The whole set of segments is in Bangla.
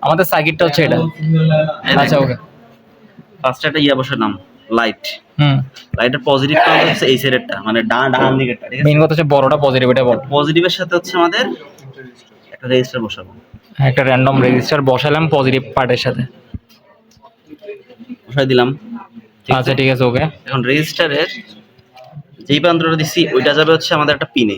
আমাদের সার্কিটটা হচ্ছে এটা। আচ্ছা ওকে। ফার্স্টে একটা ইয়া বসালাম লাইট। হুম। লাইটের পজিটিভ প্রান্ত হচ্ছে এই সাইডেরটা, মানে ডান দিকেরটা, ঠিক আছে? মেইন কথা হচ্ছে বড়টা পজিটিভ, এটা বল। পজিটিভের সাথে হচ্ছে আমাদের একটা রেজিস্টার বসাবো। একটা র্যান্ডম রেজিস্টার বসালাম পজিটিভ পার্টের সাথে। বসাই দিলাম। আচ্ছা ঠিক আছে ওকে। এখন রেজিস্টারের যেই প্রান্তটা দিচ্ছি ওইটা যাবে হচ্ছে আমাদের একটা পিনে।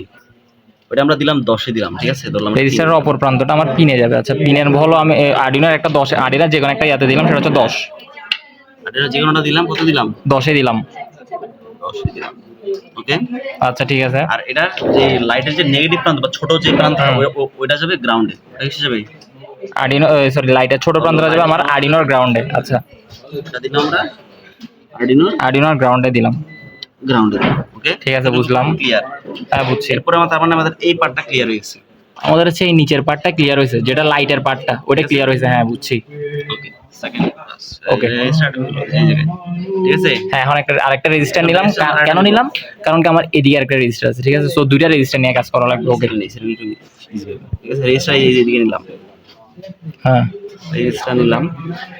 ওইটা আমরা দিলাম 10-এ দিলাম, ঠিক আছে? ধরলাম রেজিস্টারের অপর প্রান্তটা আমার পিনে যাবে। আচ্ছা পিনের হলো আমি আর্ডিনোর একটা 10, আর্ডিনোর যে কোনো একটা ইয়াতে দিলাম, সেটা হচ্ছে 10। আর্ডিনো যে কোনোটা দিলাম, কত দিলাম? 10-এ দিলাম। 10-এ দিলাম, ওকে। আচ্ছা ঠিক আছে। আর এটার যে লাইটের যে নেগেটিভ প্রান্ত বা ছোট যে প্রান্ত ওইটা যাবে গ্রাউন্ডে। ওটা কিসে যাবে? আর্ডিনো, সরি, লাইটের ছোট প্রান্তটা যাবে আমার আর্ডিনোর গ্রাউন্ডে। আচ্ছা এটা দিলাম আমরা আর্ডিনোর গ্রাউন্ডে দিলাম। গ্রাউন্ডে, ওকে ঠিক আছে বুঝলাম। ক্লিয়ার? হ্যাঁ বুঝছি। এরপরে আমাদের এই পার্টটা ক্লিয়ার হয়ে গেছে। আমাদের হচ্ছে এই নিচের পার্টটা ক্লিয়ার হয়েছে, যেটা লাইটের পার্টটা ওইটা ক্লিয়ার হয়েছে। হ্যাঁ বুঝছি। ওকে, সেকেন্ড ওকে স্টার্ট হলো এই জায়গায়, ঠিক আছে? হ্যাঁ এখন আরেকটা রেজিস্টার নিলাম। কেন নিলাম? কারণ কি আমার এদিকে আরেকটা রেজিস্টার আছে, ঠিক আছে? সো দুইটা রেজিস্টার নিয়ে কাজ করা লাগবে। ওকে ঠিক আছে, রেজিস্টার এইদিকে নিলাম। হ্যাঁ রেজিস্টার নিলাম,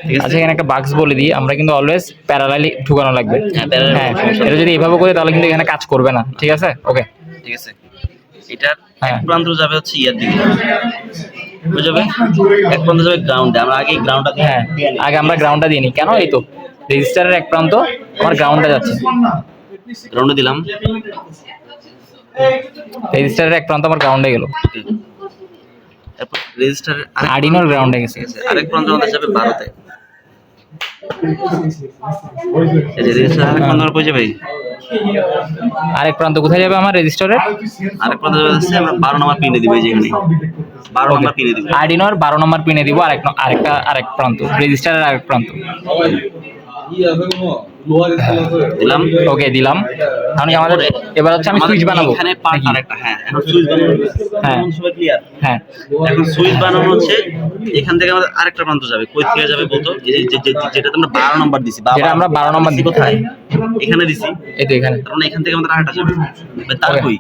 ঠিক আছে? আচ্ছা এখানে একটা বাক্স বলে দিই, আমরা কিন্তু অলওয়েজ প্যারালালি ঢুকানো লাগবে। হ্যাঁ প্যারালাল। হ্যাঁ এটা যদি এইভাবে করে তাহলে কিন্তু এখানে কাজ করবে না, ঠিক আছে? ওকে ঠিক আছে। এটার এক প্রান্ত যাবে হচ্ছে ইয়ার দিকে, বুঝাবে? এক প্রান্ত যাবে গ্রাউন্ডে। আমরা আগে গ্রাউন্ডটা দিই। হ্যাঁ আগে আমরা গ্রাউন্ডটা দিই নি কেন? এই তো রেজিস্টারের এক প্রান্ত আমার গ্রাউন্ডে যাচ্ছে। গ্রাউন্ডে দিলাম। রেজিস্টারের এক প্রান্ত আমার গ্রাউন্ডে গেল। তারপর রেজিস্টার আর্ডিনোর গ্রাউন্ডে গেছে। আরেক প্রান্ত আমাদের যাবে 12-তে। এই যে রেজিস্টার আরেক প্রান্ত কই যাবে? আরেক প্রান্ত কোথায় যাবে আমার রেজিস্টারের? আরেক প্রান্ত যাবে হচ্ছে আমরা 12 নম্বর পিনে দিব, এই যে এখানে 12 নম্বর পিনে দিব। আর্ডিনোর 12 নম্বর পিনে দিব আরেক প্রান্ত, রেজিস্টারের আরেক প্রান্ত দিলাম। ওকে দিলাম। এখন আমাদের এবার হচ্ছে আমি সুইচ বানাবো। এখানে পার্ট আরেকটা। হ্যাঁ এখন সুইচ বানানো। হ্যাঁ সবাই ক্লিয়ার? হ্যাঁ এখন সুইচ বানানো হচ্ছে এখান থেকে আমাদের আরেকটা প্রান্ত যাবে। কই থেকে যাবে বলতো? এই যে যেটা আমরা 12 নম্বর দিছি, যেটা আমরা 12 নম্বর দিছি কোথায়? এখানে দিছি। এই তো এখানে। কারণ এখান থেকে আমাদের আরেকটা যাবে। তার কই?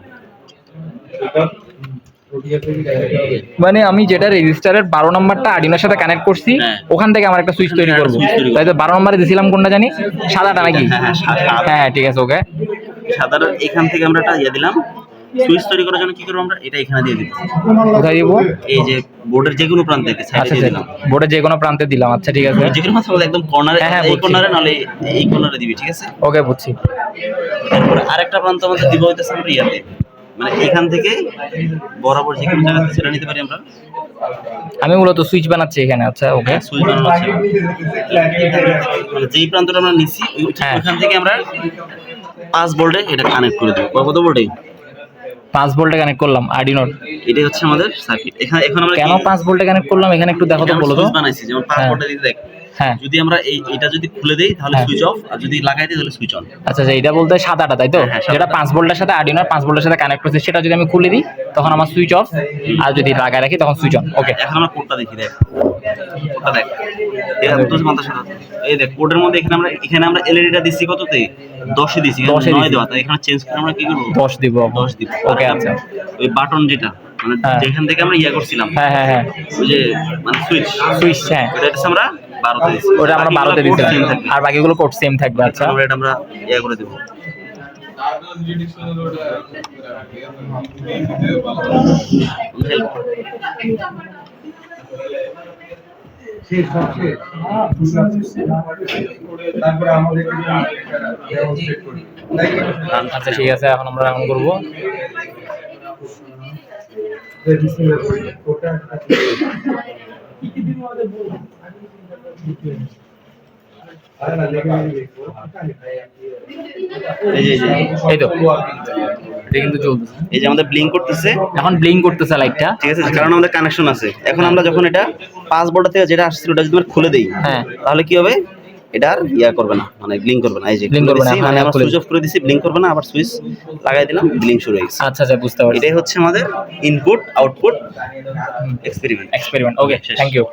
মানে আমি যেটা রেজিস্টারের 12 নম্বরটা আর্ডিনোর সাথে কানেক্ট করছি, ওখান থেকে আমার একটা সুইচ তৈরি করব। তাই তো 12 নম্বরে দিছিলাম কোনটা জানি? সাদাটা নাকি? হ্যাঁ ঠিক আছে ওকে। সাদাটা এখান থেকে আমরা একটা ইয়া দিলাম। সুইচ তৈরি করার জন্য কি করব আমরা? এটা এখানে দিয়ে দিব। কোথায় দিব? এই যে বোর্ডের যে কোনো প্রান্তে সাইডে দিয়ে দিলাম। বোর্ডের যে কোনো প্রান্তে দিলাম। আচ্ছা ঠিক আছে। যে কোনো প্রান্তে একদম কর্নারে, এই কর্নারে নালে এই কর্নারে দিবি, ঠিক আছে? ওকে বুঝছি। তারপর আরেকটা প্রান্ত আমাদের দিব হইতাছে আমরা ইয়াতে, মানে এখান থেকে বরাবর যে কোনো জায়গাতে সেটা নিতে পারি আমরা। আমি মূলত সুইচ বানাচ্ছি এখানে। আচ্ছা ওকে সুইচ বানানো আছে। যেই প্রান্তটা আমরা নিছি ওখান থেকে আমরা 5 ভোল্টে এটা কানেক্ট করে দেব। কত ভোল্টে? 5 ভোল্টে কানেক্ট করলাম আর্ডিনোর। এটাই হচ্ছে আমাদের সার্কিট। এখন আমরা কেন 5 ভোল্টে কানেক্ট করলাম এখানে একটু দেখো তো, বলো তো। সুইচ বানাইছি যেমন 5 ভোল্টে দিতে দেখ। হ্যাঁ যদি আমরা এটা যদি খুলে দেই তাহলে সুইচ অফ, আর যদি লাগাই দেই তাহলে সুইচ অন। আচ্ছা এটা বলতে সাদাটা, তাই তো? যেটা 5 ভোল্টের সাথে আর্ডিনোর 5 ভোল্টের সাথে কানেক্ট করছে, সেটা যদি আমি খুলে দিই তখন আমার সুইচ অফ, আর যদি লাগায় রাখি তখন সুইচ অন। ওকে এখন আমরা কোডটা দেখি, দেখ কোডটা দেখ। এই দেখ কোডের মধ্যে এখানে আমরা এলইডিটা দিছি কততে? 10-এ দিছি। 9 দেওয়া, তাই এখানে চেঞ্জ করে আমরা কি করব? 10 দিব। 10 দিব। ওকে আচ্ছা। ওই বাটন যেটা মানে যেখান থেকে আমরা ইয়া করছিলাম, হ্যাঁ ওই যে মানে সুইচ। হ্যাঁ ওটা হচ্ছে আমরা 12-তে দিছি। ওটা আমরা 12-তে দিছিলাম, আর বাকিগুলো কোড সেম থাকবে। আচ্ছা আমরা ইয়া করে দেব। আচ্ছা ঠিক আছে, এখন আমরা রান করবো। এই তো এটা কিন্তু চলতেছে। এই যে আমাদের ব্লিঙ্ক করতেছে, এখন ব্লিঙ্ক করতেছে লাইটটা, ঠিক আছে? কারণ আমাদের কানেকশন আছে। এখন আমরা যখন এটা 5 ভোল্ট থেকে যেটা আসছিল ওটা যদি আমরা খুলে দেই, হ্যাঁ তাহলে কি হবে? এটা আর ইয়া করবে না, মানে ব্লিঙ্ক করবে না। এই যে ব্লিঙ্ক করবে না, মানে আমরা সুইচ অফ করে দিছি, ব্লিঙ্ক করবে না। আবার সুইচ লাগাই দিলাম, ব্লিঙ্ক শুরু হয়ে গেছে। আচ্ছা বুঝতে পারছি। এটাই হচ্ছে আমাদের input output experiment. Okay thank you.